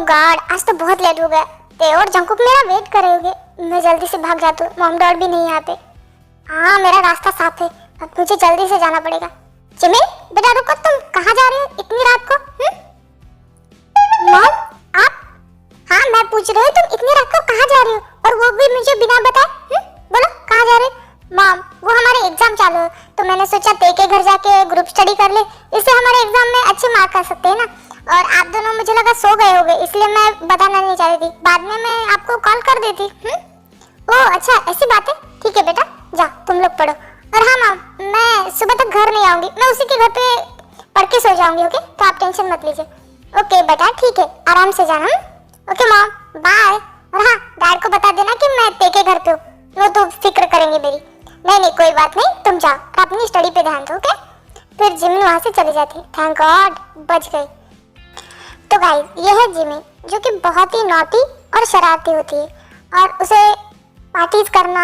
God, आज तो बहुत लेट हो गया। ते और जंकुक मेरा वेट कर रहे होंगे। मैं जल्दी से भाग जाती हूँ, मॉम डैड भी नहीं आते। हाँ, मेरा रास्ता साफ है, अब मुझे जल्दी से जाना पड़ेगा। जिमिन बेटा रुको, तुम कहाँ जा रहे हो इतनी रात को? मॉम आप? हाँ मैं पूछ रही हूँ तुम इतनी रात को कहाँ जा रही हो, और वो भी मुझे बिना बताए? बोलो कहाँ जा रहे हो? मॉम वो हमारे एग्जाम चालू है तो मैंने सोचा ते के घर जाके ग्रुप स्टडी कर ले, इससे हमारे एग्जाम में अच्छे मार्क आ सकते हैं ना। और आप दोनों मुझे लगा सो गए होगे, इसलिए मैं बताना नहीं चाह रही थी, बाद में मैं आपको कॉल कर देती। ओह अच्छा ऐसी बात है, ठीक है बेटा जा तुम लोग पढ़ो। और हाँ मॉम, मैं सुबह तक घर नहीं आऊंगी, मैं उसी के घर पे पढ़ के सो जाऊंगी। ओके तो आप टेंशन मत लीजिए। ओके बेटा ठीक है, आराम से जाना। Okay mom bye. और हाँ डैड को बता देना कि मैं ते के घर पे हूँ, वो तो फिक्र करेंगे मेरी। नहीं नहीं कोई बात नहीं, तुम जाओ अपनी स्टडी पे ध्यान दो। ओके फिर जिमिन वहाँ से चली जाती। थैंक गॉड बच गई। तो गाइस ये है जिमिन, जो कि बहुत ही नॉटी और शरारती होती है, और उसे पार्टीज करना,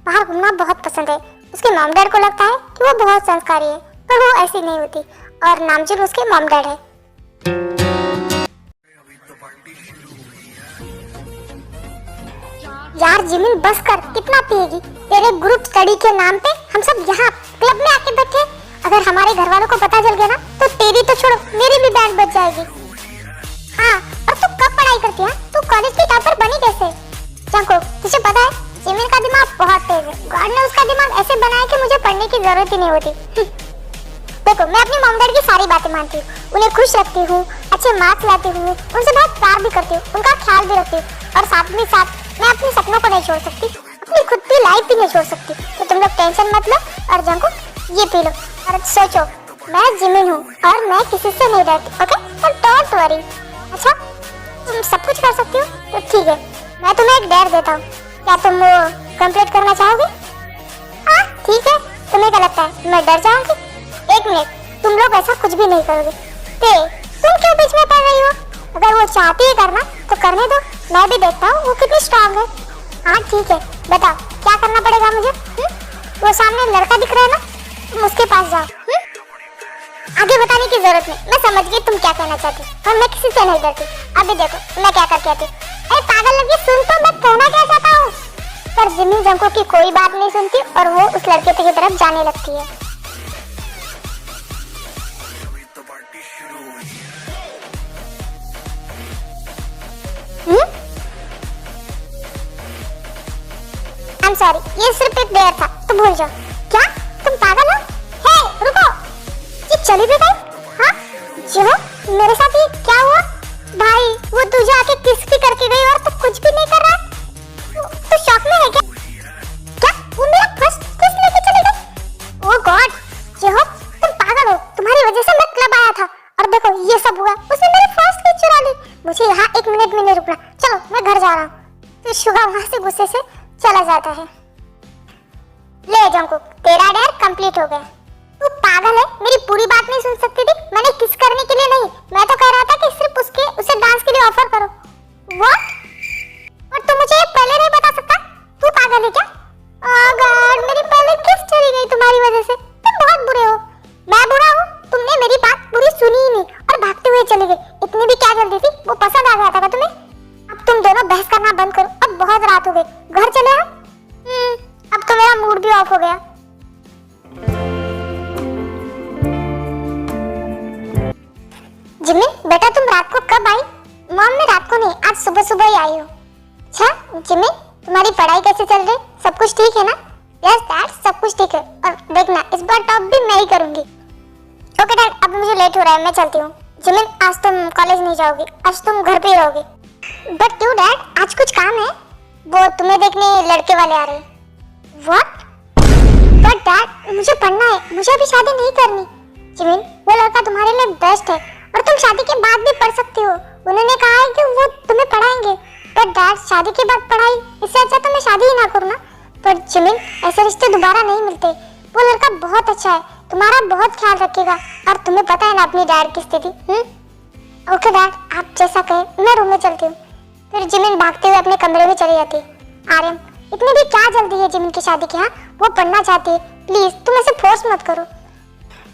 बाहर घूमना बहुत पसंद है। उसके मॉम डैड को लगता है कि वो बहुत संस्कारी है, पर वो ऐसी नहीं होती, और नामजुन उसके मॉम डैड है। यार जिमिन बस कर, कितना पिएगी? तेरे ग्रुप स्टडी के नाम पे हम सब यहाँ क्लब में आके बैठे। अगर हमारे घर वालों को पता चल गया ना तो तेरी तो छोड़ो मेरी भी बैंड बच जाएगी। हाँ और तू कब पढ़ाई करती है? तू कॉलेज की टॉपर बनी कैसे? जंकुक तुझे पता है जिमिन का दिमाग बहुत तेज है, गॉड ने उसका दिमाग ऐसे बनाया कि मुझे पढ़ने की जरूरत ही नहीं होती। देखो मैं अपनी मॉम डैड की सारी बातें मानती हूँ, उन्हें खुश रखती हूँ, अच्छे मार्क्स लाती हूँ, उनसे बहुत प्यार भी करती हूँ, उनका ख्याल भी रखती हूँ, और साथ में साथ मैं अपने सपनों को नहीं छोड़ सकती, अपनी खुद की लाइफ भी नहीं छोड़ सकती। तो तुम लोग टेंशन मत लो, और जंकुक ये पी लो और सोचो मैं जिमिन हूँ और मैं किसी से नहीं डरती। ओके तो डोंट वरी। अच्छा तुम सब कुछ कर सकती हो तो ठीक है, मैं तुम्हें एक डेयर देता हूँ, क्या तुम वो कंप्लीट करना चाहोगे? हाँ ठीक है, तुम्हें क्या लगता है मैं डर जाऊंगी? एक मिनट, तुम लोग ऐसा कुछ भी नहीं करोगे। तुम क्यों बीच में पड़ रही हो? अगर वो चाहती है करना तो करने दो, मैं भी देखता हूँ वो कितनी स्ट्रांग है। हाँ ठीक है बताओ क्या करना पड़ेगा मुझे? वो सामने लड़का दिख रहा है ना, तुम उसके पास जाओ। आगे बताने की जरूरत नहीं, मैं समझ गई तुम क्या कहना चाहती, और मैं किसी से नहीं डरती। अभी देखो मैं क्या करके आती। अरे पागल लड़की सुन तो, मैं कहना क्या चाहता हूँ। पर जिमिन जंकुक की कोई बात नहीं सुनती और वो उस लड़के की तरफ जाने लगती है। I'm sorry, ये सिर्फ एक डेयर था तो भूल जाओ। क्या तुम पागल हो? हे रुको, ये चली भी गई? हाँ जो मेरे साथ ये क्या हुआ? भाई वो तुझे आके किस भी करके गई और तू कुछ भी नहीं कर रहा? तू शॉक में है क्या? क्या वो मेरा फर्स्ट किस लेके चली गई? ओह गॉड जो तुम पागल हो, तुम्हारी वजह से मैं क्लब आया था और देखो ये सब हुआ, उसने मेरी फर्स्ट किस चुरा ली। मुझे यहाँ एक मिनट में नहीं रुकना, चलो मैं घर जा रहा हूँ। फिर शुगा वहाँ से गुस्से से चला जाता है। ले जंकुक तेरा डेयर कंप्लीट हो गया। तू पागल है, मेरी पूरी बात नहीं सुन सकती थी? मैंने किस करने के लिए नहीं, मैं तो कह रहा था कि सिर्फ उसे डांस के लिए ऑफर करो। व्हाट? और तू मुझे पहले नहीं बता सकता? तू पागल है क्या? ओह गॉड मेरी पहले किस चली गई तुम्हारी वजह से। तुम बहुत बुरे हो। मैं बुरा हूँ? तुमने मेरी बात पूरी सुनी ही नहीं और भागते हुए चली गई। इतनी भी क्या जल्दी थी? वो पसंद आ गया था तुम्हें? अब तुम दोनों बहस करना बंद करो, अब बहुत रात हो गई, घर चले हम। अब तो मेरा मूड भी ऑफ हो गया। जिमिन बेटा तुम रात को कब आई? मॉम मैं रात को नहीं, आज सुबह सुबह ही आई हूँ। अच्छा जिमिन तुम्हारी पढ़ाई कैसे चल रही? सब कुछ ठीक है ना? यस डैड सब कुछ ठीक है, और देखना इस बार टॉप भी मैं ही करूंगी। ओके डैड अब मुझे लेट हो रहा है, मैं चलती हूँ। जिमिन आज तुम कॉलेज नहीं जाओगी, आज तुम घर पे ही रहोगी। बट क्यों डैड, आज कुछ काम है? वो तुम्हें देखने लड़के वाले आ रहे हैं। व्हाट? बट डैड मुझे पढ़ना है, मुझे अभी शादी नहीं करनी। जिमिन वो लड़का तुम्हारे लिए बेस्ट है और तुम शादी के बाद भी पढ़ सकती हो, उन्होंने कहा है कि वो तुम्हें पढ़ाएंगे। बट डैड शादी के बाद पढ़ाई, इससे अच्छा तो मैं शादी ही ना करूँ ना। पर जिमिन ऐसे रिश्ते दोबारा नहीं मिलते, वो लड़का बहुत अच्छा है, तुम्हारा बहुत ख्याल रखेगा, और तुम्हें पता है ना अपनी डैड की स्थिति। ओके डैड आप जैसा कहें, मैं रूम में चलती हूँ। फिर जिमिन भागते हुए अपने कमरे में चली जाती है। आर्यन इतनी भी क्या जल्दी है जिमिन की शादी की? हाँ वो पढ़ना चाहती है, प्लीज तुम ऐसे फोर्स मत करो।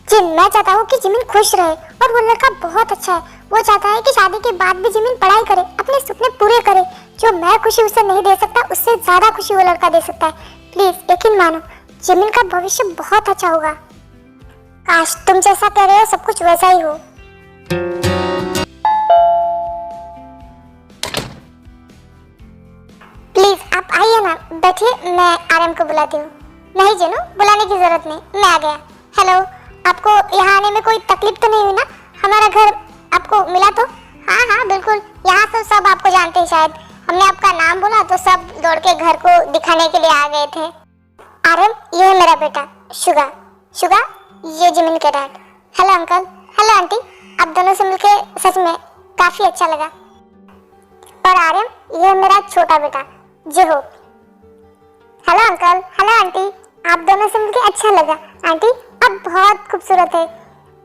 जिन मैं चाहता हूँ कि जिमिन खुश रहे, और वो लड़का बहुत अच्छा है, वो चाहता है कि शादी के बाद भी जिमिन पढ़ाई करे, अपने सपने पूरे करे। जो मैं खुशी उसे नहीं दे सकता, उससे ज्यादा खुशी वो लड़का दे सकता है। प्लीज यकीन मानो, जिमिन का भविष्य बहुत अच्छा होगा। काश तुम जैसा कह रहे हो सब कुछ वैसा ही हो। प्लीज आप आइए ना, बैठिए, मैं आरएम को बुलाती हूँ। नहीं जिनू, बुलाने की जरूरत नहीं, मैं आ गया। हेलो, आपको यहाँ आने में कोई तकलीफ तो नहीं हुई ना? हमारा घर आपको मिला तो? हाँ हाँ बिल्कुल, यहाँ तो सब आपको जानते हैं शायद। हमने आपका नाम बोला तो सब दौड़ के घर को दिखाने के लिए आ गए थे। आरएम, ये है मेरा बेटा शुगा। शुगा, ये जिमिन के dad. Hello uncle. Hello aunty, आप दोनों से मिलके सच में काफी अच्छा लगा। और आरएम, ये है मेरा छोटा बेटा Jiho. Hello uncle. Hello aunty, आप दोनों से मिलके अच्छा लगा। आंटी आप बहुत खूबसूरत है।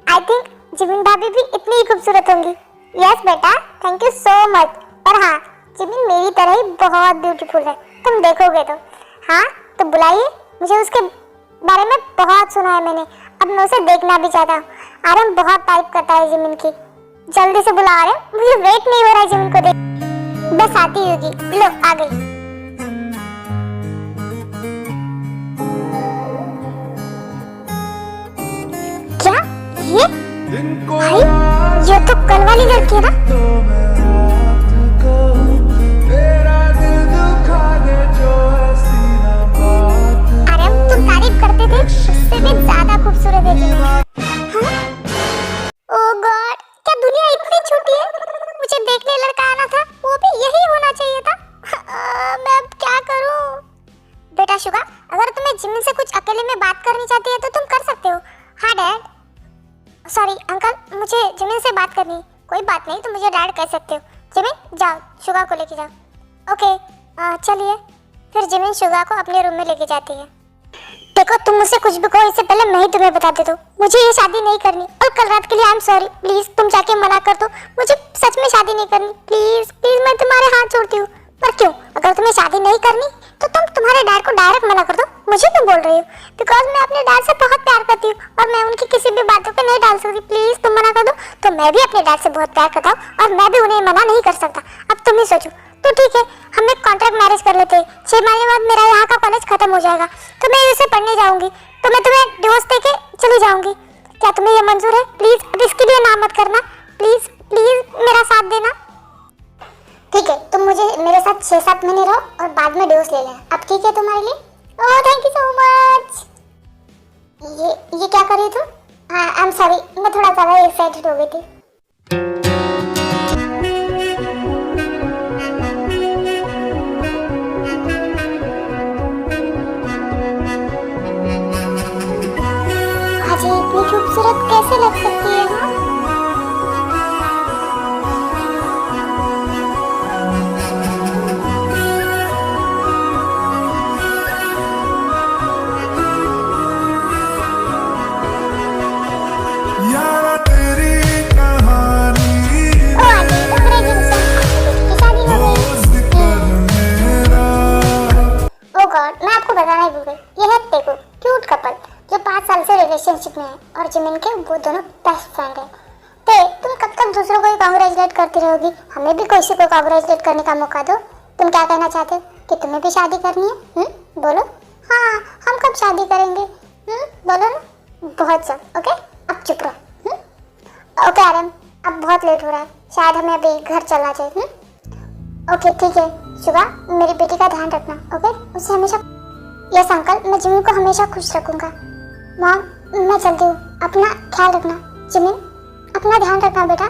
आई थिंक जिमिन भाभी भी इतनी ही खूबसूरत होंगी। यस बेटा, थैंक यू सो मच। और हाँ, जिमिन मेरी तरह ही बहुत ब्यूटीफुल है, तुम देखोगे तो। हाँ तो बुलाइए, मुझे उसके बारे में बहुत सुना है मैंने, अब मैं उसे देखना भी चाहता हूँ। आरएम बहुत तारीफ करता है जिमिन की। जल्दी से बुला आरएम, मुझे वेट नहीं हो रहा है जिमिन को देख। बस आती होगी, लो आ गई। क्या ये भाई, ये तो कल वाली लड़की है ना? आरएम तुम तारीफ करते थे, उससे भी ज्यादा खूबसूरत है जिमिन। हाँ? ओह गॉड, क्या दुनिया इतनी छोटी है? मुझे देखने लड़का आना था, वो भी यही होना चाहिए था। मैं अब क्या करूं? बेटा शुगा, अगर तुम्हें जिमिन से कुछ अकेले में बात करनी चाहती है तो तुम कर सकते हो। हाँ डैड, सॉरी अंकल, मुझे जिमिन से बात करनी है। कोई बात नहीं, तुम मुझे डैड कह सकते हो। जिमिन जाओ, शुगा को लेके जाओ। ओके चलिए। फिर जिमिन शुगा को अपने रूम में लेके जाती है। देखो तुम मुझसे कुछ भी कहो, इससे पहले मैं ही तुम्हें बता देता हूँ, मुझे ये शादी नहीं करनी। और कल रात के लिए आई एम सॉरी, प्लीज तुम जाके मना कर दो, मुझे सच में शादी नहीं करनी। प्लीज प्लीज मैं तुम्हारे हाथ जोड़ती हूँ। पर क्यों? अगर तुम्हें शादी नहीं करनी तो तुम तुम्हारे डैड को डायरेक्ट मना कर दो। मुझे क्यों बोल रही हो? बिकॉज मैं अपने डैड से बहुत प्यार करती हूँ और मैं उनकी किसी भी बातों पे नहीं डाल सकती। प्लीज तुम मना कर दो। तो मैं भी अपने डैड से बहुत प्यार करता हूँ और मैं भी उन्हें मना नहीं कर सकता। अब तुम ही सोचो। तो ठीक है, हम एक कॉन्ट्रैक्ट मैरिज कर लेते हैं। 6 महीने बाद मेरा यहाँ का कॉलेज खत्म हो जाएगा तो मैं इसे पढ़ने जाऊंगी, तो मैं तुम्हें डिवोर्स देके चली जाऊंगी। क्या तुम्हें ये मंजूर है? प्लीज अब इसके लिए ना मत करना, प्लीज प्लीज मेरा साथ देना। ठीक है, तुम मुझे मेरे साथ 6-7 महीने रहो और बाद में डिवोर्स ले लेना। अब ठीक है तुम्हारे लिए? Oh thank you so much. ये क्या कर रही तुम? हाँ आई एम सॉरी, मैं थोड़ा ज़्यादा एक्साइटेड हो गई थी। आज ये इतनी खूबसूरत कैसे लग सकती है? हाँ रिलेशनशिप में है और जिमिन के वो दोनों बेस्ट फ्रेंड है। ते तुम कब तक दूसरों को ही कांग्रेचुलेट करती रहोगी? हमें भी किसी को कांग्रेचुलेट करने का मौका दो। तुम क्या कहना चाहते हो कि तुम्हें भी शादी करनी है? बोलो। हाँ हम कब शादी करेंगे? बोलो ना। बहुत जल्द। ओके अब चुप रहो। ओके आरएम, अब बहुत लेट हो रहा है, शायद हमें अभी घर चलना चाहिए। ओके ठीक है शुगा, मेरी बेटी का ध्यान रखना। ओके, उसे हमेशा। यस अंकल, मैं जिमिन को हमेशा खुश रखूंगा। मॉम मैं चलती हूँ, अपना ख्याल रखना। जिमिन अपना ध्यान रखना बेटा।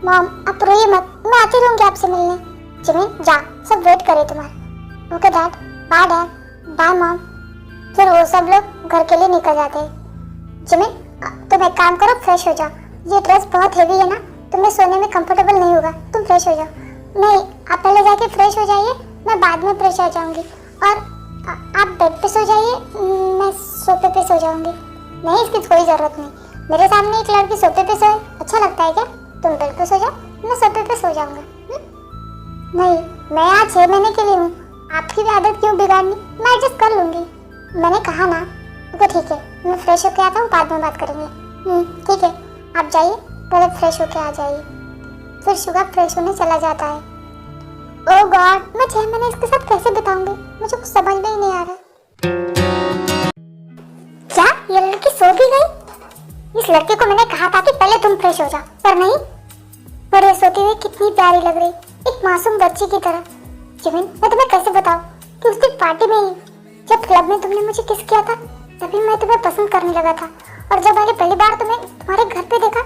मॉम आप रोइए मत, मैं आती रहूँगी आपसे मिलने। जिमिन जा, सब वेट करे तुम्हारा। Okay dad, bye dad, bye mom. फिर वो सब लोग घर के लिए निकल जाते हैं। जिमिन तुम एक काम करो, फ्रेश हो जाओ। ये ड्रेस बहुत हेवी है ना, तुम्हें सोने में कंफर्टेबल नहीं होगा, तुम फ्रेश हो जाओ। नहीं आप पहले जाके फ्रेश हो जाइए, मैं बाद में फ्रेश हो जाऊँगी। और आप बेड पे सो जाइए, मैं सोफे पे सो जाऊँगी। नहीं इसकी कोई ज़रूरत नहीं, मेरे सामने एक लड़की सोफे पे सोए अच्छा लगता है क्या? तुम बेड पे सो जाओ, मैं सोफे पे सो जाऊँगा। नहीं मैं यहाँ 6 महीने के लिए हूँ, आपकी भी आदत क्यों बिगाड़नी? मैं एडजस्ट कर लूँगी, मैंने कहा ना। ओके ठीक है, मैं फ्रेश होके आता हूँ, बाद में बात करेंगे। ठीक है आप जाइए, पहले फ्रेश होके आ जाइए। फिर शुगा फ्रेश होने चला जाता है। ओह गॉड, मैं 6 महीने इसके साथ कैसे बिताऊंगी, मुझे कुछ समझ में ही नहीं आ रहा। क्या ये लड़की सो भी गई? इस लड़के को मैंने कहा था कि पहले तुम फ्रेश हो जाओ, पर नहीं। पर ये सोती हुई कितनी प्यारी लग रही, एक मासूम बच्ची की तरह। जिमिन, मैं तुम्हें कैसे बताऊं कि उस दिन पार्टी में ही जब क्लब में तुमने मुझे किस किया था, तभी मैं तुम्हें पसंद करने लगा था। और जब मैंने पहली बार तुम्हें तुम्हारे घर पे देखा,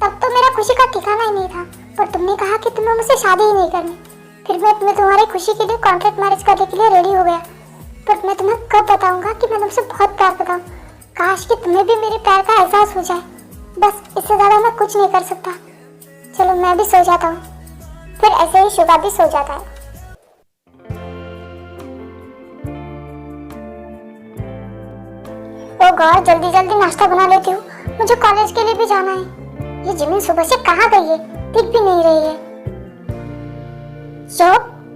तब तो मेरा खुशी का ठिकाना ही नहीं था। पर तुमने कहा कि तुम्हें मुझसे शादी ही नहीं करनी। फिर मैं तुम्हारी खुशी के लिए कॉन्ट्रैक्ट मैरिज करने के लिए रेडी हो गया। पर मैं तुम्हें कब बताऊंगा कि मैं तुमसे बहुत प्यार करता हूँ। काश कि तुम्हें भी मेरे प्यार का एहसास हो जाए। बस इससे ज्यादा मैं कुछ नहीं कर सकता। चलो मैं भी सो जाता हूँ। फिर ऐसे ही शुगा भी सो जाता है। ओ गॉड, जल्दी जल्दी नाश्ता बना लेती हूँ, मुझे कॉलेज के लिए भी जाना है। ये जिमिन सुबह से कहाँ गई है, दिख भी नहीं रही है। शो,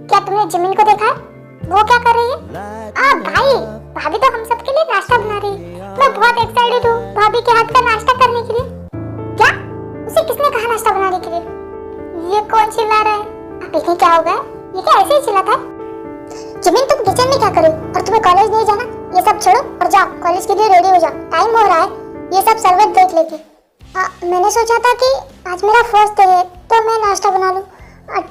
क्या तुमने जिमिन को देखा है? वो क्या कर रही है? भाई, भाभी तो हम सबके लिए नाश्ता बना रही है। मैं बहुत एक्साइटेड हूँ भाभी के हाथ का नाश्ता करने के लिए। क्या? उसे किसने कहा नाश्ता बनाने के लिए? ये कौन चिल्ला रहा है? अभी नहीं, क्या हो गया? ये क्या ऐसे ही चिल्लाता है? जिमिन, तुम किचन में क्या कर रही हो? और तुम्हें कॉलेज नहीं जाना? ये सब छोड़ो और जाओ, कॉलेज के लिए रेडी हो जाओ, टाइम हो रहा है। ये सब सर्वेंट देख लेगी। मैंने सोचा था कि आज मेरा फर्स्ट डे है तो मैं नाश्ता बना लूं।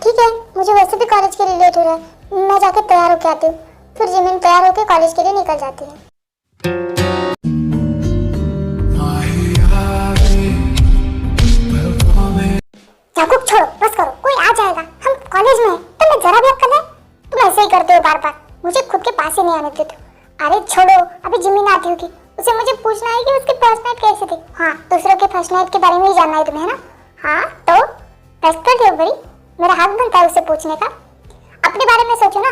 ठीक है, मुझे वैसे भी कॉलेज के लिए लेट हो रहा है, मैं जाके तैयार होके आती हूँ। फिर जिमिन तैयार होके कॉलेज के लिए निकल जाती है। चाकू छोड़ो, बस करो, कोई आ जाएगा, हम कॉलेज में हैं। तुम्हें जरा भी अक्ल है? तुम ऐसे ही करते हो बार बार, मुझे खुद के पास ही नहीं आने देते। अरे छोड़ो, अभी जिमिन आती होगी, उसे मुझे पूछना है कि उसकी फर्स्ट नाइट कैसी थी। हाँ, दूसरों के फर्स्ट नाइट के बारे में ही जानना है तुम्हें, है ना? हाँ तो रेस्पेक्ट है बड़ी, मेरा हक बनता है उसे पूछने का। अपने बारे में सोचो ना,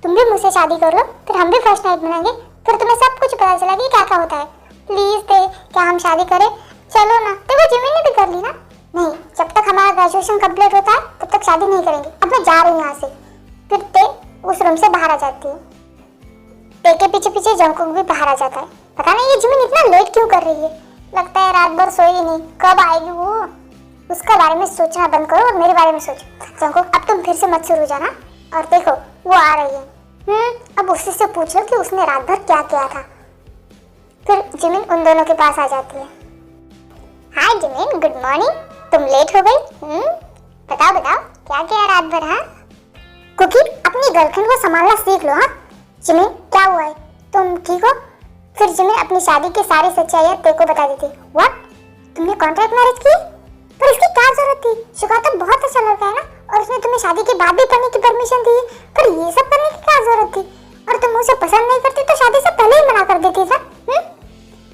तुम भी मुझसे शादी कर लो, फिर हम भी फर्स्ट नाइट मनाएंगे, फिर तुम्हें सब कुछ पता चला कि क्या क्या होता है। प्लीज दे, क्या हम शादी करें? चलो ना। देखो जिमिन ने भी कर ली ना। नहीं, जब तक हमारा ग्रेजुएशन कंप्लीट होता है तब तक शादी नहीं करेंगे। अब मैं जा रही हूँ यहाँ से। फिर ते उस रूम से बाहर आ जाती है। ते के पीछे पीछे जंकुक भी बाहर आ जाता है। पता नहीं ये जिमिन इतना लेट क्यों कर रही है, लगता है रात भर सोई नहीं, कब आएगी वो। उसका बारे में सोचना बंद करो और मेरे बारे में सोचो। जंकुक, अब तुम फिर से मत शुरू जाना। और देखो वो आ रही है। अब उसी से पूछ लो कि उसने रात भर क्या किया था। फिर जिमिन उन दोनों के पास आ जाती है। हाय जिमिन, गुड मॉर्निंग, तुम लेट हो गई। बताओ बताओ क्या किया रात भर? हाँ कुकी, अपनी गर्लफ्रेंड को संभालना सीख लो। हाँ जिमिन, क्या हुआ है, तुम ठीक हो? फिर जिमिन अपनी शादी की सारी सच्चाइयां ते को बता देती। व्हाट, तुमने कॉन्ट्रैक्ट मैरिज की? पर इसकी क्या जरूरत थी? शुगा तो बहुत अच्छा लड़का है ना, और उसने तुम्हें शादी के बाद भी पढ़ने की परमिशन दी, पर ये सब करने की क्या जरूरत थी? और तुम उसे पसंद नहीं करती तो शादी से पहले ही मना कर देती था।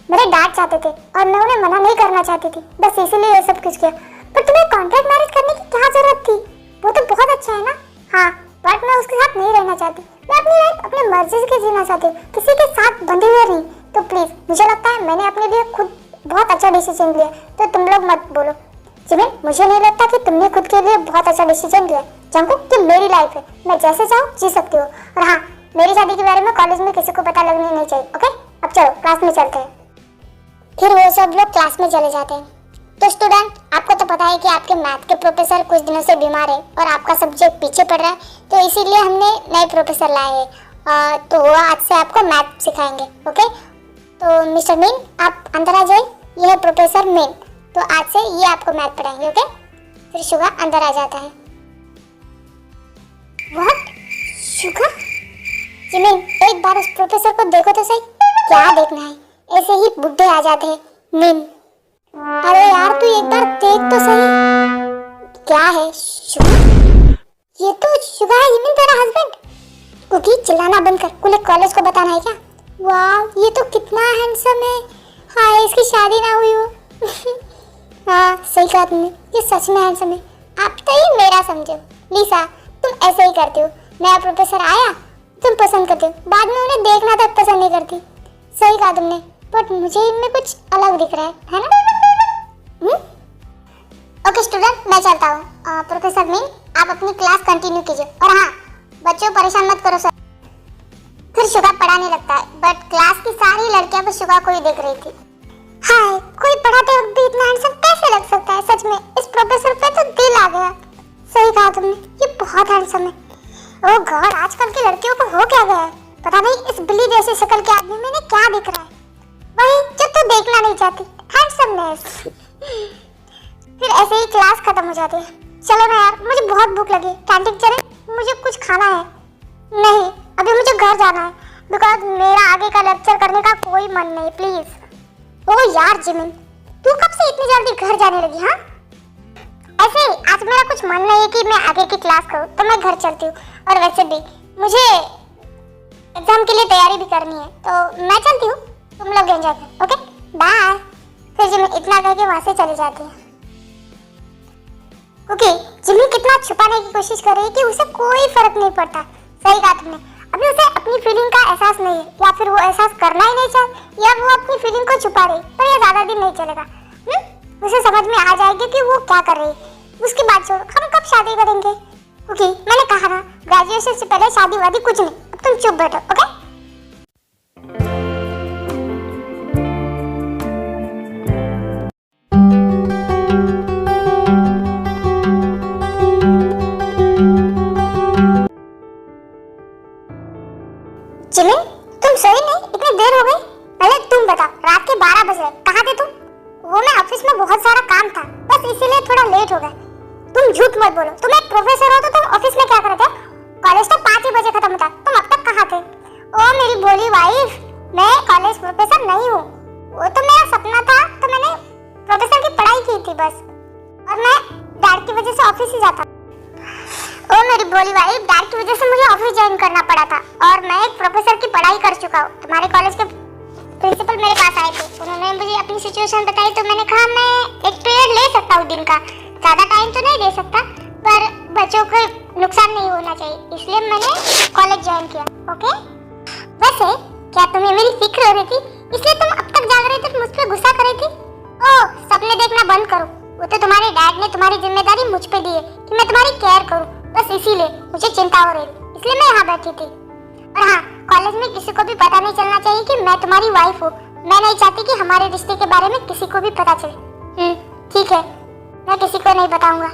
मेरे डैड चाहते थे और मैं उन्हें मना नहीं करना चाहती थी, बस इसीलिए ये सब कुछ किया। पर तुम्हें कॉन्ट्रैक्ट मैरिज करने की क्या जरूरत थी? वो तो बहुत अच्छा है ना। हाँ, बट मैं उसके साथ नहीं रहना चाहती। मैं अपनी लाइफ अपनी मर्जी से जीना चाहती हूँ, किसी के साथ बंधे हुए नहीं। तो प्लीज, मुझे लगता है मैंने अपने लिए खुद बहुत अच्छा डिसीजन लिया, तो तुम लोग मत बोलो। जिमिन, मुझे नहीं लगता कि तुमने खुद के लिए बहुत अच्छा डिसीजन लिया। जंकुक, कि मेरी लाइफ है, मैं जैसे चाहूँ जी सकती हूँ। और हाँ, मेरी शादी के बारे में कॉलेज में किसी को पता लगनी नहीं चाहिए। ओके, अब चलो क्लास में चलते हैं। फिर वो सब लोग क्लास में चले जाते हैं। तो स्टूडेंट, आपको तो पता है कि आपके मैथ के प्रोफेसर कुछ दिनों से बीमार है और आपका सब्जेक्ट पीछे पड़ रहा है, तो इसीलिए हमने नए प्रोफेसर लाए हैं। तो वो आज से आपको मैथ सिखाएंगे। ओके, तो मिस्टर मीन, आप अंदर आ जाइए, ये है प्रोफेसर मीन, तो आज से ये आपको मैथ पढ़ाएंगे। ओके, फिर शुगा अंदर आ जाता है। What, Suga? जिमिन, एक बार उस प्रोफेसर को देखो तो सही। क्या देखना है, ऐसे ही बुड्ढे आ जाते हैं। मीन, अरे यार तू एक बार देख तो सही। क्या है शुगा? ये तो शुगा है जिमिन, तेरा हस्बैंड। कुकी, चिल्लाना बंद कर, कॉलेज को बताना है क्या? वाह, ये तो कितना हैंडसम है। हाँ, इसकी शादी ना हुई हो। हाँ सही कहा तुमने, ये सच में हैंडसम है। आप तो ही मेरा समझो। लिसा, तुम ऐसे ही करती हो, नया प्रोफेसर आया तुम पसंद करते हो, बाद में उन्हें देखना तक पसंद नहीं करती। सही कहा तुमने, बट मुझे इनमें कुछ अलग दिख रहा है ना? ओके स्टूडेंट, मैं चलता हूँ। प्रोफेसर मीन, आप अपनी क्लास कंटिन्यू कीजिए। और हाँ बच्चों, परेशान मत करो सर। फिर शुगा पढ़ाने लगता है, बट क्लास की सारी लड़कियां बस शुगा को ही देख रही थी। हाय, कोई पढ़ाते वक्त भी इतना हैंडसम कैसे लग सकता है? सच में इस प्रोफेसर पे तो दिल आ गया। गुडनेस। फिर ऐसे ही क्लास खत्म हो जाती है। चलो ना यार, मुझे बहुत भूख लगी, कैंटीन चले, मुझे कुछ खाना है। नहीं, अभी मुझे घर जाना है, बिकॉज मेरा आगे का लेक्चर करने का कोई मन नहीं, प्लीज। ओ यार जिमिन, तू कब से इतनी जल्दी घर जाने लगी? हाँ, ऐसे आज मेरा कुछ मन नहीं है कि मैं आगे की क्लास करूँ, तो मैं घर चलती हूँ। और वैसे भी मुझे एग्जाम के लिए तैयारी भी करनी है, तो मैं चलती हूँ, तुम लोग एंजॉय करो, ओके बाय। फिर जिमिन इतना कह के वहाँ से चली जाती है। क्योंकि जिमिन कितना छुपाने की कोशिश कर रही है कि उसे कोई फर्क नहीं पड़ता। सही कहा तुमने, अभी उसे अपनी फीलिंग का एहसास नहीं है, या फिर वो एहसास करना ही नहीं चाहती, या वो अपनी फीलिंग को छुपा रही। पर ये ज्यादा दिन नहीं चलेगा। उसे समझ में आ जाएगी कि वो क्या कर रही है। उसकी बात छोड़ो, हम कब शादी करेंगे? क्योंकि मैंने कहा ना, ग्रेजुएशन से पहले शादी वादी कुछ नहीं। अब तुम चुप बैठो, ओके? जिमिन, तुम सोई नहीं? इतनी देर हो गई। पहले तुम बताओ, रात के 12 बज रहे, कहाँ थे तुम? वो मैं ऑफिस में बहुत सारा काम था, बस इसीलिए थोड़ा लेट हो गया। तुम झूठ मत बोलो, तुम एक प्रोफेसर हो तो तुम ऑफिस में क्या कर रहे थे? कॉलेज तो 5 ही बजे खत्म होता, तुम अब तक कहाँ थे? ओ मेरी भोली वाइफ, मैं कॉलेज प्रोफेसर नहीं हूँ। वो तो मेरा सपना था, तो मैंने प्रोफेसर की पढ़ाई की थी बस, और मैं डैड की वजह से ऑफिस ही जाता। ओ मेरी भोली वाइफ, डैड की वजह से मुझे ऑफिस ज्वाइन करना पड़ा था, और मैं एक प्रोफेसर की पढ़ाई कर चुका हूँ। तुम्हारे कॉलेज के प्रिंसिपल मेरे पास आए थे, उन्होंने मुझे अपनी सिचुएशन बताई, तो मैंने कहा मैं एक पीरियड ले सकता हूँ दिन का, ज्यादा टाइम तो नहीं दे सकता, पर बच्चों को नुकसान नहीं होना चाहिए, इसलिए मैंने कॉलेज ज्वाइन किया, ओके? वैसे क्या तुम्हें मेरी फिक्र हो रही थी, इसलिए तुम अब तक जाग रही थी, मुझ पे गुस्सा कर रही थी? ओह, सपने देखना बंद करो, वो तो तुम्हारे डैड ने तुम्हारी जिम्मेदारी मुझ पे दी है कि मैं तुम्हारी केयर करूँ, बस इसीलिए मुझे चिंता हो रही थी, इसलिए मैं यहाँ बैठी थी। और हाँ, कॉलेज में किसी को भी पता नहीं चलना चाहिए कि मैं तुम्हारी वाइफ हूँ। मैं नहीं चाहती कि हमारे रिश्ते के बारे में किसी को भी पता चले। ठीक है, मैं किसी को नहीं बताऊंगा।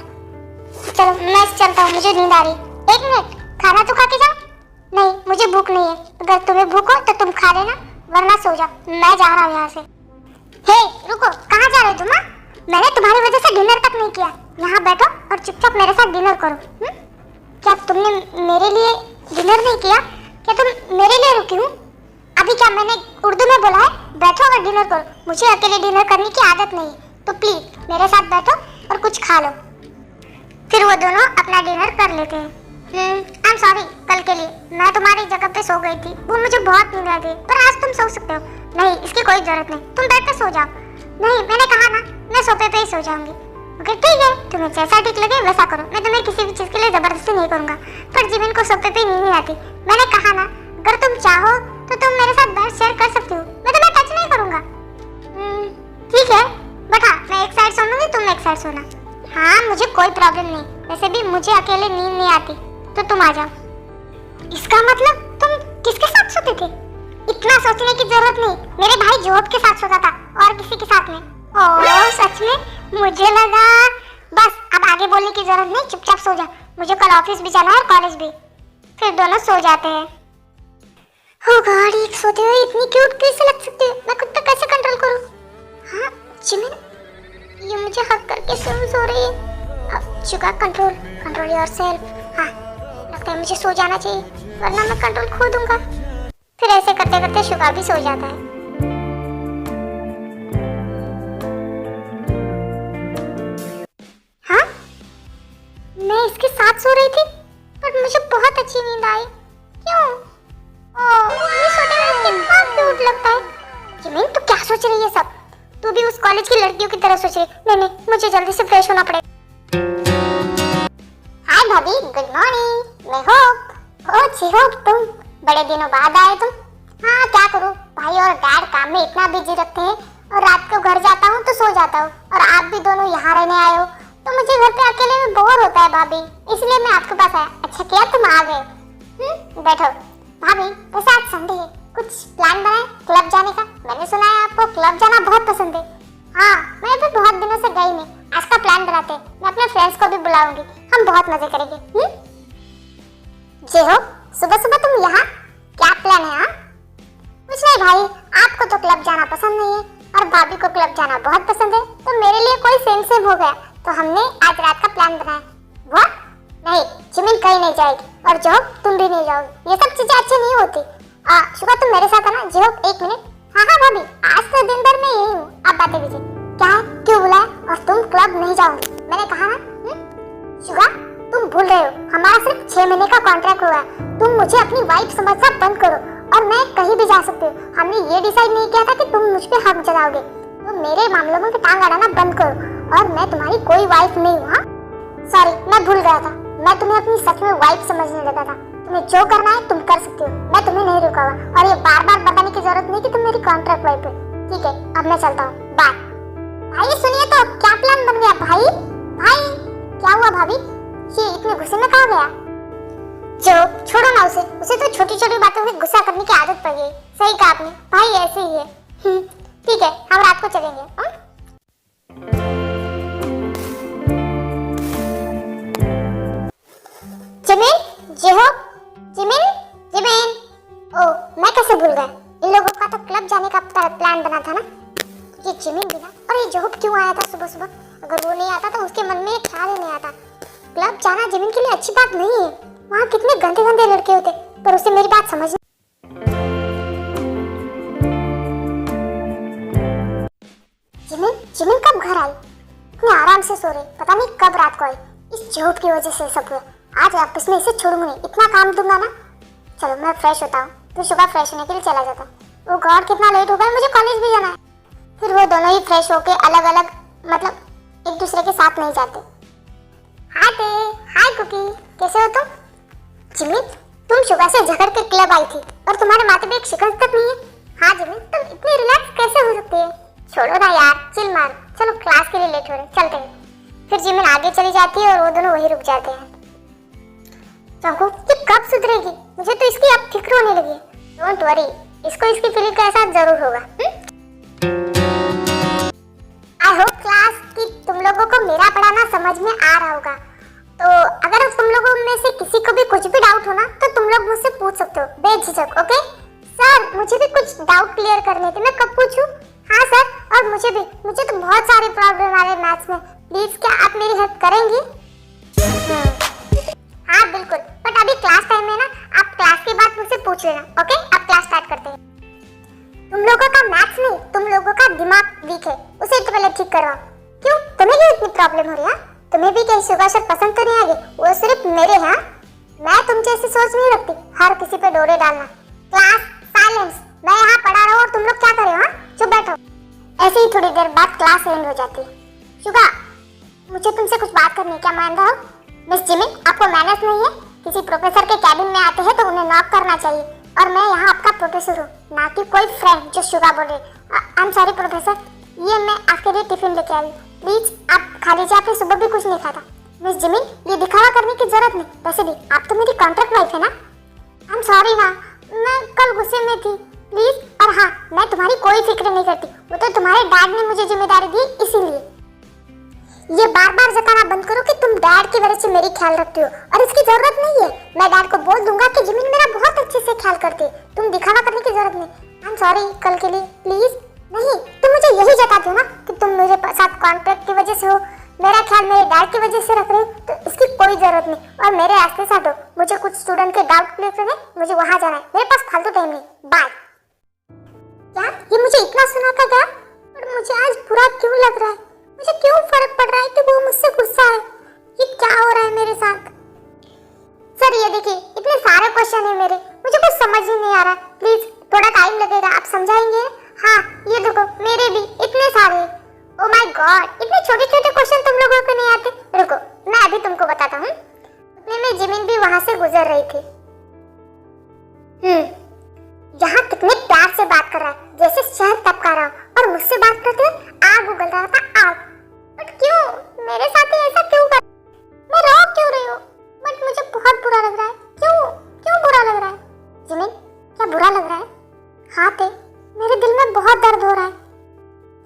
चलो मैं चलता हूँ, मुझे नींद आ रही। एक मिनट, खाना तो खा के जाओ। नहीं, मुझे भूख नहीं है, अगर तुम्हें भूख हो तो तुम खा लेना, वरना सो जाओ, मैं जा रहा हूँ यहाँ से। हे रुको, कहाँ जा रहे हो तुम? मैंने तुम्हारी वजह से डिनर तक नहीं किया, यहाँ बैठो और चुपचाप मेरे साथ डिनर करो। क्या तुमने मेरे लिए डिनर नहीं किया? क्या तुम मेरे लिए रुकी हूँ? अभी क्या मैंने उर्दू में बोला है? बैठो और डिनर करो। मुझे अकेले डिनर करने की आदत नहीं, तो प्लीज मेरे साथ बैठो और कुछ खा लो। फिर वो दोनों अपना डिनर कर लेते हैं। आई एम सॉरी, कल के लिए मैं तुम्हारी जगह पे सो गई थी, वो मुझे बहुत नींद आ गई, पर आज तुम सो सकते हो। नहीं, इसकी कोई जरूरत नहीं, तुम बेड पे सो जाओ। नहीं, मैंने कहा ना, मैं सोफे पे ही सो जाऊंगी। ओके ठीक है, तुम्हें जैसा ठीक लगे वैसा करो, मैं तुम्हें किसी भी चीज के लिए जबरदस्ती नहीं करूंगा। पर जिमिन को सोफे पे नींद नहीं आती, मैंने कहा ना, अगर तुम चाहो तो तुम मेरे साथ बेड शेयर कर सकती हो, मैं तुम्हें टच नहीं करूंगा। ठीक है, बट हाँ, मैं एक साइड सोऊंगी, तुम एक साइड सोना। हाँ, मुझे कोई प्रॉब्लम नहीं, वैसे भी मुझे अकेले नींद नहीं आती, तो तुम आ जाओ। इसका मतलब तुम किसके साथ सोते थे? इतना सोचने की जरूरत नहीं, मेरे भाई जोहब के साथ सोता था, और किसी के साथ नहीं। ओह सच में? मुझे लगा। बस अब आगे बोलने की जरूरत नहीं, चुपचाप सो जा, मुझे कल ऑफिस भी जाना है और कॉलेज भी। फिर दोनों सो जाते हैं। ओ गॉड, एक सोते हुए इतनी क्यूट कैसे लग सकती है, मैं खुद तक कैसे कंट्रोल करूं? हाँ जिमिन, ये मुझे हक करके सो रही है। Suga, control yourself. हाँ, लगता है मुझे सो जाना चाहिए, वरना मैं कंट्रोल खो दूंगा। फिर ऐसे करते करते शुगा भी सो जाता है। हाँ, मैं इसके साथ सो रही थी, पर मुझे बहुत अच्छी नींद आई। क्यों? ये सोने में कितना क्यूट लगता है। जिमिन, तू क्या सोच रही है सब? तू भी उस कॉलेज की लड़कियों की तरह सोच रही? नहीं, मुझे जल्दी से फ्रेश होना पड़ेगा। हाय भाभी, गुड मॉर्निंग। मैं होप तुम बड़े दिनों बाद आए तुम। हाँ, क्या करूँ, भाई और डैड काम में इतना बिजी रखते हैं, और रात को घर जाता हूँ तो सो जाता हूँ, और आप भी दोनों यहाँ रहने आए हो, तो मुझे घर पे अकेले में बोर होता है भाभी, इसलिए मैं आपके पास आया। अच्छा किया तुम आ गए। बैठो। भाभी, वैसे आज संडे है, कुछ प्लान बनाए क्लब जाने का? मैंने सुना है आपको क्लब जाना बहुत पसंद है। हाँ, मैं भी बहुत दिनों से गई नहीं, आज का प्लान बनाते हैं, मैं अपने फ्रेंड्स को भी बुलाऊंगी, हम बहुत मजे करेंगे। जी हो, सुबह सुबह तुम यहाँ, क्या प्लान है? हाँ कुछ नहीं भाई, आपको तो क्लब जाना पसंद नहीं है, और भाभी को क्लब जाना बहुत पसंद है, तो मेरे लिए कोई सेम सेम हो गया। तो हमने आज रात का प्लान बनाया। वाह, नहीं जिमिन कहीं नहीं जाएगी और जो तुम भी नहीं जाओगी, ये सब चीजें अच्छी नहीं होती। शुभा तुम मेरे साथ आना। जो एक मिनट। हाँ भाभी, आज तो दिन भर मैं यही हूँ, आप बातें कीजिए। क्या है, क्यों बुलाया? और तुम क्लब नहीं जाओगी, मैंने कहा ना। शुभा तुम भूल रहे हो, हमारा सिर्फ 6 महीने का कॉन्ट्रैक्ट हुआ है। तुम मुझे अपनी वाइफ समझना बंद करो और मैं कहीं भी जा सकती हूँ। हमने ये डिसाइड नहीं किया था कि तुम मुझ पे हक जताओगे। तो मेरे मामलों में टांग अड़ाना बंद करो और मैं तुम्हारी कोई वाइफ नहीं हूँ। सॉरी, मैं भूल गया था। मैं तुम्हें अपनी सच में वाइफ समझने लगा था। तुम्हें जो करना है तुम कर सकती हो, मैं तुम्हें नहीं रुकाऊंगा। और ये बार बार बताने की जरूरत नहीं कि तुम मेरी कॉन्ट्रैक्ट वाइफ हो। ठीक है, अब मैं चलता हूँ, बाय। भाई सुनिए तो, क्या प्लान बन गया भाई? भाई क्या हुआ भाभी? ये इतने गुस्से में कहाँ गया? जो छोड़ो ना उसे तो छोटी छोटी बातों में गुस्सा करने की आदत पड़ गई। सही कहा आपने, भाई ऐसे ही है। ठीक है, हम रात को चलेंगे। Jimin, Jimin, Jimin. ओह, मैं कैसे भूल गया? इन लोगों का तो क्लब जाने का प्लान बना था ना। ये जिमिन भी ना, और ये जोहब क्यों आया था सुबह सुबह? अगर वो नहीं आता तो उसके मन में एक ख्याल ही नहीं आता। क्लब जाना जिमिन के लिए अच्छी बात नहीं है। वहाँ कितने गंदे गंदे लड़के होते, पर उसे मेरी बात समझ। जिमिन कब घर आई? इतने आराम से सो रही, पता नहीं कब रात को आई। इस जोहब की वजह से सब हुआ। आज ऑफिस में इसे छोड़ूंगी नहीं, इतना काम दूंगा ना। चलो मैं फ्रेश होता हूँ, तो सुबह फ्रेश होने के लिए चला जाता। वो गॉड कितना लेट हो गया, मुझे कॉलेज भी जाना है। फिर वो दोनों ही फ्रेश होके अलग अलग, मतलब एक दूसरे के साथ नहीं जाते। हाय कुकी, कैसे हो तुम? जिमिन, तुम सुबह से झगड़ के क्लब आई थी और तुम्हारे माथे पे एक शिकन तक नहीं है। हाँ जिमिन, तुम इतनी रिलैक्स कैसे हो सकती है? छोड़ो ना यार, चिल मार। चलो क्लास के लिए लेट हो रहे, चलते हैं। फिर जिमिन आगे चली जाती है और वो दोनों वहीं रुक जाते हैं। चंकू, ये कब सुधरेगी? मुझे तो इसकी अब फिक्र होने लगी है। डोंट वरी, इसको इसकी फीलिंग का एहसास जरूर होगा। आई होप क्लास कि तुम लोगों को मेरा पढ़ाना समझ में आ रहा होगा। तो अगर तुम लोगों में से किसी को भी कुछ भी डाउट हो ना, तो तुम लोग मुझसे पूछ सकते हो बेझिझक। ओके सर, मुझे भी कुछ डाउट क्लियर करने थे, मैं कब पूछूं? हाँ सर, और मुझे तो बहुत सारे प्रॉब्लम आ रहे मैथ्स में। प्लीज क्या आप मेरी हेल्प करेंगी? हाँ बिल्कुल, बट अभी क्लास टाइम है ना, आप क्लास के बाद मुझसे पूछ लेना। ओके, अब क्लास स्टार्ट करते हैं। तुम लोगों का मैथ्स नहीं, तुम लोगों का दिमाग वीक है, उसे तो पहले ठीक करवाओ। क्यों, तुम्हें क्यों इतनी प्रॉब्लम हो रही है? तुम्हें भी कहीं सुबह सर पसंद तो नहीं आगे? वो सिर्फ मेरे हैं। मैं तुम जैसी सोच नहीं रखती, हर किसी पे डोरे डालना। क्लास साइलेंस, मैं यहाँ पढ़ा रहा हूँ और तुम लोग क्या कर रहे हो? चुप बैठो। ऐसे ही थोड़ी देर बाद क्लास एंड हो जाती है। शुगा, मुझे तुमसे कुछ बात करनी है, क्या मान रहे हो? मिस जिमिन, आपको मैनर्स नहीं है? किसी प्रोफेसर के कैबिन में आते हैं तो उन्हें नॉक करना चाहिए। और मैं यहाँ आपका प्रोफेसर हूँ, ना कि कोई फ्रेंड जो शुगा बोल रही। आई एम सॉरी प्रोफेसर, ये मैं आपके लिए टिफिन लेके आई। प्लीज आप खा लीजिए, आपने सुबह भी कुछ नहीं खाता। मिस जिमिन, ये दिखावा करने की जरूरत नहीं। वैसे भी आप तो मेरी कॉन्ट्रैक्ट वाइफ है ना। आई एम सॉरी ना, मैं कल गुस्से में थी, प्लीज। और हाँ, मैं तुम्हारी कोई फिक्र नहीं करती, वो तो तुम्हारे डैड ने मुझे जिम्मेदारी दी, इसीलिए। ये बार बार जताना बंद करो कि तुम डैड की वजह से मेरी ख्याल रखती हो, और इसकी जरूरत नहीं है। मैं डैड को बोल दूंगा कि जिमिन मेरा बहुत अच्छे से ख्याल करती है। तुम दिखावा करने की जरूरत नहीं। आई एम सॉरी, कल के लिए प्लीज। नहीं, तुम मुझे यही जताती हो ना कि तुम मेरे साथ कॉन्ट्रैक्ट की वजह से हो, मेरा ख्याल मेरे डैड की वजह से रख रहे हो, तो इसकी कोई जरूरत नहीं। और मेरे रास्ते से हटो, मुझे कुछ स्टूडेंट के डाउट क्लियर करने, मुझे वहां जाना है, मेरे पास फालतू टाइम नहीं। बाय। क्या ये मुझे इतना सुना था क्या? और मुझे आज बुरा क्यों लग रहा है? मुझे क्यों फर्क पड़ रहा है कि वो मुझसे गुस्सा है? ये क्या हो रहा है मेरे साथ? सर ये देखिए, इतने सारे क्वेश्चन है मेरे, मुझे कुछ समझ ही नहीं आ रहा। प्लीज थोड़ा टाइम लगेगा, आप समझाएंगे? हाँ ये देखो, मेरे भी इतने सारे। ओह माय गॉड, इतने छोटे छोटे क्वेश्चन तुम लोगों को नहीं आते? रुको, मैं अभी तुमको बताता हूँ। उतने में जिमिन भी वहां से गुजर रही थी। यहाँ कितने प्यार से बात कर रहा है, जैसे शहद टपका रहा हो, और मुझसे बात करते हुए आग उगल रहा था, आग। बट क्यों मेरे साथ ही ऐसा क्यों कर? मैं रो क्यों रही हूँ? बट मुझे बहुत बुरा लग रहा है। क्यों बुरा लग रहा है? जिमिन, क्या बुरा लग रहा है? हाँ ते, मेरे दिल में बहुत दर्द हो रहा है।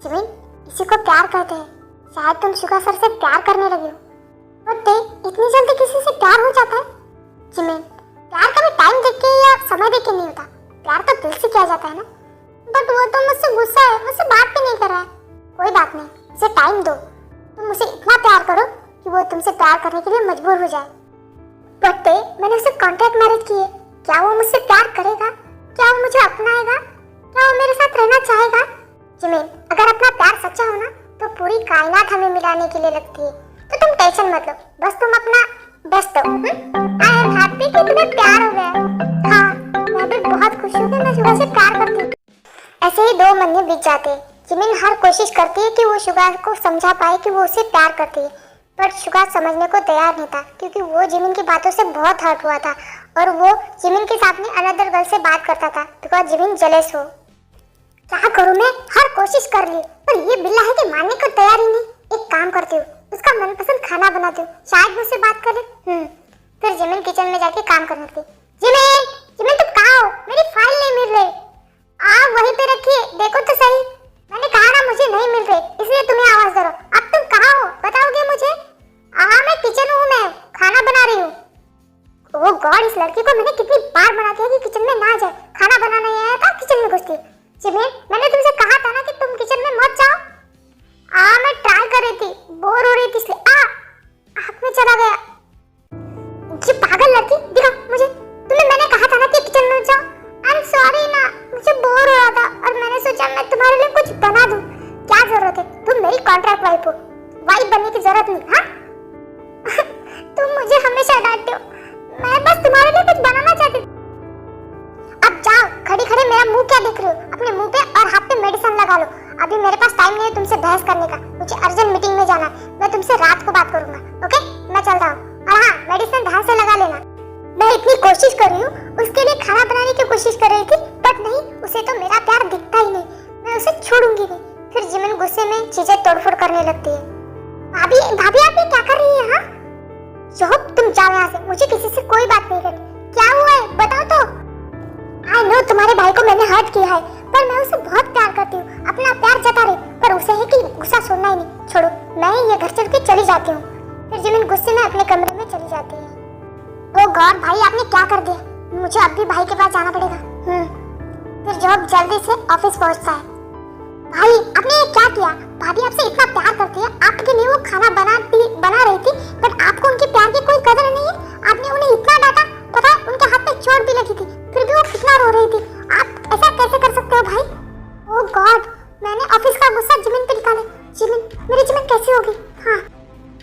जिमिन, इसी को प्यार कहते हैं। शायद तुम शुगा सर से प्यार करने लगी हो। बट ते, इतनी जल्दी किसी से प्यार हो जाता है? जिमिन, प्यार कभी टाइम देख के या समय देख के नहीं होता, प्यार तो दिल से किया जाता है ना। बट वो तो मुझसे गुस्सा है, मुझसे बात भी नहीं कर रहा है। कोई बात नहीं, उसे टाइम दो। तुम मुझे इतना प्यार करो कि वो तुमसे प्यार करने के लिए मजबूर हो जाए। बट मैंने उसे कॉन्ट्रैक्ट मैरिज की है, क्या वो मुझसे प्यार करेगा? क्या वो मुझे अपनाएगा? क्या वो मेरे साथ रहना चाहेगा? जिमिन, अगर अपना प्यार सच्चा हो ना तो पूरी कायनात हमें मिलाने के लिए लगती है। तो तुम टेंशन मत लो, बस तुम अपना बेस्ट दो। आई एम हैप्पी कि तुम्हें प्यार हो गया। हाँ, मैं भी बहुत खुश हूँ कि मैं शुगा से प्यार करती हूँ। ऐसे ही 2 महीने बीत जाते हैं। जिमिन हर कोशिश करती है कि वो शुगा को समझा पाए कि वो उसे प्यार करती है, पर शुगा समझने को तैयार नहीं था क्योंकि वो जिमिन की बातों से बहुत हर्ट हुआ था और वो जिमिन के सामने अनदर गर्ल से बात करता था बिकॉज जिमिन जेलस हो। क्या करूं मैं? हर कोशिश कर ली पर ये बिल्ला है कि मानने को तैयार ही नहीं। एक काम करती हूँ, उसका मनपसंद खाना बनाती हूँ, शायद मुझसे बात करे। फिर जिमिन किचन में जाके काम करने लगती। जिमिन, जिमिन तुम कहाँ हो? मेरी फाइल नहीं मिल रही। आप वहीं पे रखिए, देखो तो सही। मैंने कहा ना मुझे नहीं मिल रही, इसलिए तुम्हें आवाज दे रहा हूँ। अब तुम कहाँ हो बताओगे मुझे? मैं किचन हूँ, मैं खाना बना रही हूँ। ओह गॉड, इस लड़की को मैंने कितनी बार मना किया कि किचन में ना जाए, खाना बनाना नहीं आया था, किचन में घुसती। जिमिन, मैंने तुमसे कहा था ना कि तुम किचन में मत जाओ। मैं ट्राई कर रही थी, बोर हो रही थी इसलिए आँख में चला गया। ये पागल लड़की, दिखा मुझे, तुम्हें मैंने कहा था ना कि किचन में जाओ। आई एम सॉरी ना, मुझे बोर हो रहा था और मैंने सोचा मैं तुम्हारे लिए कुछ बना दूं। क्या जरूरत है? तुम मेरी कॉन्ट्रैक्ट वाइफ हो, वाइफ बनने की जरूरत नहीं। हाँ तुम मुझे हमेशा डांटते हो, मैं बस तुम्हारे लिए कुछ बनाना चाहती थी। अब जाओ, खड़े खड़े मेरा मुंह क्या देख रहे हो? अपने मुंह पे और हाथ पे मेडिसिन लगा लो। अभी मेरे पास टाइम नहीं है तुमसे बहस करने का, मुझे अर्जेंट मीटिंग में जाना है। मैं तुमसे रात को बात करूंगा, ओके? मैं चलता हूँ। और हाँ, मेडिसिन ध्यान से लगा लेना। मैं इतनी कोशिश कर रही हूँ, उसके लिए खाना बनाने की कोशिश कर रही थी, बट नहीं, उसे तो मेरा प्यार दिखता ही नहीं। मैं उसे छोड़ूंगी नहीं। फिर जिमिन गुस्से में चीजें तोड़फोड़ करने लगती है। भाभी, भाभी आप ये क्या कर रही हैं? हाँ शोभ, तुम जाओ यहाँ से, मुझे किसी से कोई बात नहीं करनी। क्या हुआ है बताओ तो। आई नो तुम्हारे भाई को मैंने हर्ट किया है, पर मैं उसे बहुत प्यार करती हूँ। अपना प्यार जता रही, पर उसे है कि गुस्सा सुनना ही नहीं। छोड़ो, मैं ये घर चल के चली जाती हूँ। फिर जिमिन गुस्से में अपने कमरे में चली जाती है। ओ गॉड भाई, आपने क्या कर दिया? मुझे अब भी भाई के पास जाना पड़ेगा। फिर जॉब जल्दी से ऑफिस पहुंचता है। भाई आपने ये क्या किया? भाभी आपसे इतना प्यार करती है, आपके लिए वो खाना बना रही थी, बट आपको उनके प्यार की कोई कदर नहीं है। आपने उन्हें इतना डांटा, पता है उनके हाथ में चोट भी लगी थी, फिर भी वो कितना रो रही थी। आप ऐसा कैसे कर सकते हो भाई? ओ गॉड, मैंने ऑफिस का गुस्सा जिमिन पे निकाला। जिमिन, मेरी जिमिन कैसी होगी? हाँ।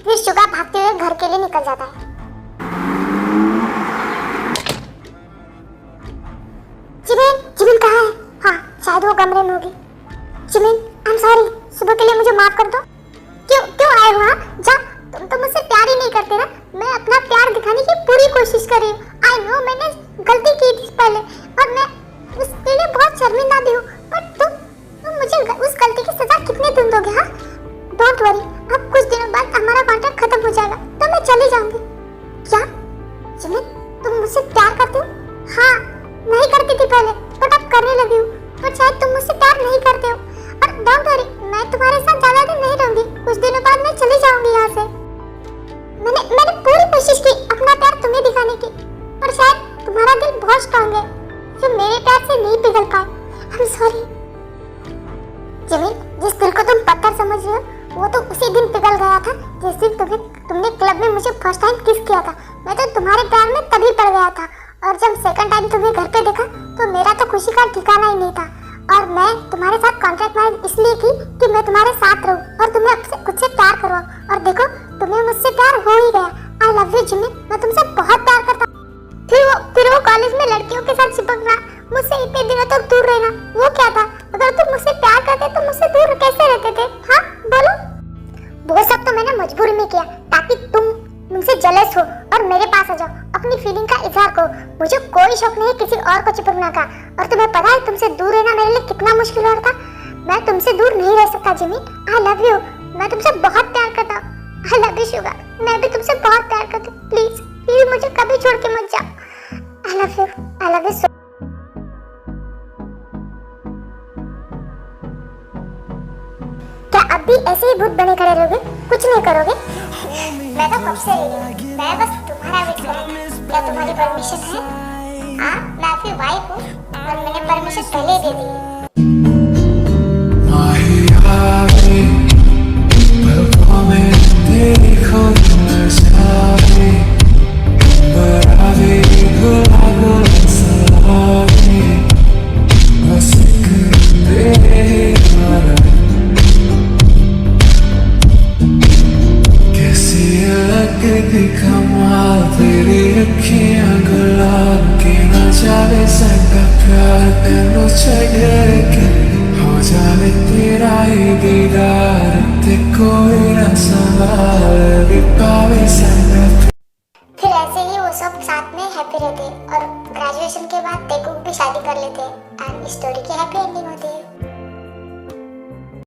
फिर शुगा भागते हुए घर के लिए निकल जाता है। जिमिन, जिमिन कहाँ है? हाँ शायद वो कमरे में होगी। जिमिन, आई एम सॉरी, सुबह के लिए मुझे माफ कर दो। क्यों आए हो? जा, तुम तो मुझसे प्यार ही नहीं करते ना। मैं अपना प्यार दिखाने की पूरी कोशिश कर रही हूँ। आई नो मैंने गलती की थी पहले और मैं उसके लिए बहुत शर्मिंदा भी हूँ, बट तुम मुझे उस गलती की सजा कितने दिन दोगे? हाँ डोंट वरी, अब कुछ दिनों बाद हमारा कॉन्ट्रैक्ट खत्म हो जाएगा तो मैं चली जाऊंगी। क्या जिमिन, तुम मुझसे प्यार करते हो? हाँ, नहीं करती थी पहले, बट अब करने लगी हूँ। पर शायद तुम मुझसे प्यार नहीं करते हो। और डोंट वरी, मैं तुम्हारे साथ ज्यादा दिन नहीं रहूंगी, कुछ दिनों बाद मैं चली जाऊंगी यहाँ से। मैंने पूरी कोशिश की अपना प्यार तुम्हें दिखाने की, पर शायद तुम्हारा दिल बहुत स्ट्रांग है जो मेरे प्यार से नहीं पिघल पाए। I am sorry. जिमिन, जिस दिल को तुम पत्थर समझ रहे हो वो तो उसी दिन पिघल गया था जिस दिन तुमने क्लब में मुझे फर्स्ट टाइम किस किया था। मैं तो तुम्हारे प्यार में तभी पड़ गया था, और जब सेकंड टाइम तुम्हें घर पे देखा तो मेरा तो खुशी का ठिकाना ही नहीं था। और मैं तुम्हारे साथ कॉन्ट्रैक्ट मैरिज इसलिए की कि मैं तुम्हारे साथ रहूं और तुम्हें खुद से प्यार करवाऊं। और देखो, तुम्हें मुझसे प्यार हो ही गया। आई लव यू जिमिन, मैं तुमसे बहुत प्यार करता हूं। फिर वो कॉलेज में लड़कियों के साथ चिपकना, मुझसे इतने दिनों तक दूर रहना, वो क्या था? अगर तुम मुझसे प्यार करते तो मुझसे दूर कैसे रहते थे? हाँ बोलो। वो सब तो मैंने मजबूरी में किया ताकि तुम मुझसे जेलस हो और मेरे पास आ जाओ, अपनी फीलिंग का इजहार करो। मुझे कोई शौक नहीं किसी और को चिपकने का, और तुम्हें पता है तुमसे दूर रहना मेरे लिए कितना मुश्किल हो रहा था। मैं तुमसे दूर नहीं रह सकता जिमिन। आई लव यू, मैं तुमसे बहुत प्यार करता हूँ। आई लव यू शुगा, मैं भी तुमसे बहुत प्यार करती हूँ। प्लीज मुझे कभी छोड़ के मत जाओ। I love you so. क्या अब भी ऐसे ही भूत बने खड़े रहोगे, कुछ नहीं करोगे? मैं तो कब से रेडी, मैं बस तुम्हारा वेट कर रही हूँ। क्या तुम्हारी परमिशन है? हाँ, मैं आपकी वाइफ हूँ और मैंने परमिशन पहले दे दी है। आवे, पलकों में तेरी खुद नज़ारे, बरावे गुलाबो सलावे, बस एक तेरे द्वारा। कैसी लगती कमाल तेरी अखियां गुलाब की, न जावे संगा प्यार तेनू छड़ के, हो जावे तेरा ही दीदार, ते कोई ना संभाल भी पावे संगा। फिर ऐसे ही वो सब साथ में हैप्पी रहते और ग्रेजुएशन के बाद तेकुक भी शादी कर लेते एंड स्टोरी की हैप्पी एंडिंग होती है।